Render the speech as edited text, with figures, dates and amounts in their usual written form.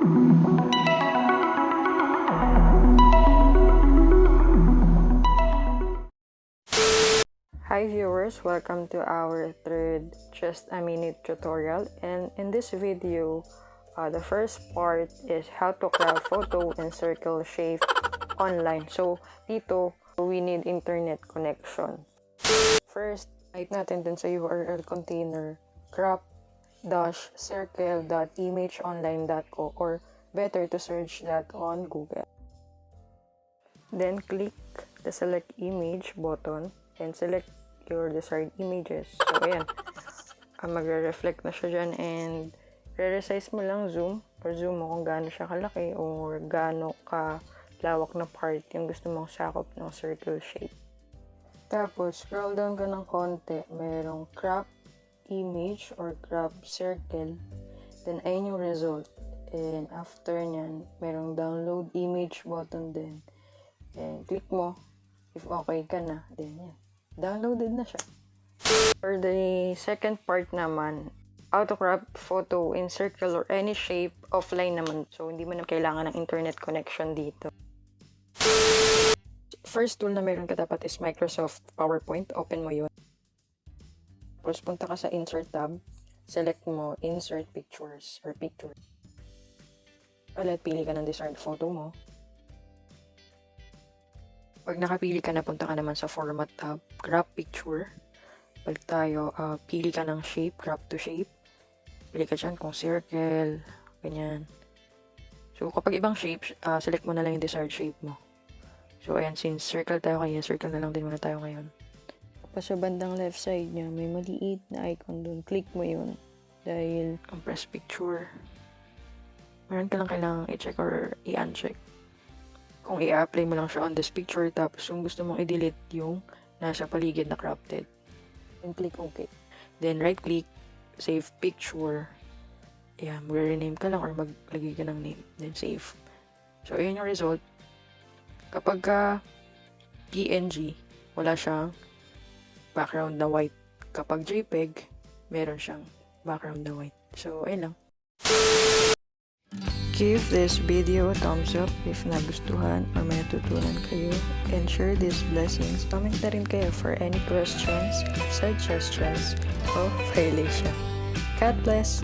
Hi viewers, welcome to our third Just a Minute tutorial, and in this video, the first part is how to crop photo and circle shape online. So dito, we need internet connection. First, type natin dun sa URL container crop-circle.imageonline.co, or better to search that on Google. Then click the select image button and select your desired images. So ayan, magre-reflect na siya dyan, and re-resize mo lang, zoom mo kung gaano siya kalaki or gaano ka lawak na part yung gusto mong sakop ng circle shape. Tapos scroll down ka ng konti, merong crop image or crop circle, then ayun yung result. And after nyan, merong download image button din, and click mo if okay ka na, then yan, downloaded na siya. For the second part naman, how to crop photo in circle or any shape offline naman. So, hindi mo na kailangan ng internet connection dito. First tool na meron ka dapat is Microsoft PowerPoint. Open mo yun. Tapos, punta ka sa Insert tab. Select mo Insert Pictures or Picture. Ulit, pili ka ng desired photo mo. Pag nakapili ka na, punta ka naman sa Format tab, Crop Picture. Balik tayo, pili ka ng shape, crop to shape. Pili ka dyan kung circle, ganyan. So, kapag ibang shape, select mo na lang yung desired shape mo. So, ayan, since circle tayo kaya, circle na lang din muna tayo ngayon. Tapos sa bandang left side niya, may maliit na icon dun. Click mo yun. Dahil, compress picture. Meron ka lang kailangang i-check or i-uncheck. Kung i-apply mo lang siya on this picture, tapos kung gusto mong i-delete yung nasa paligid na cropped, then click OK. Then right click, save picture. Yeah, mag-rename ka lang or maglagay ka ng name. Then save. So, ayan yung result. Kapag PNG, wala siyang background na white. Kapag JPEG, meron siyang background na white. So, ayan lang. Give this video a thumbs up if nagustuhan or may natutunan kayo, and share these blessings. Comment na rin kayo for any questions, suggestions, o violation. God bless!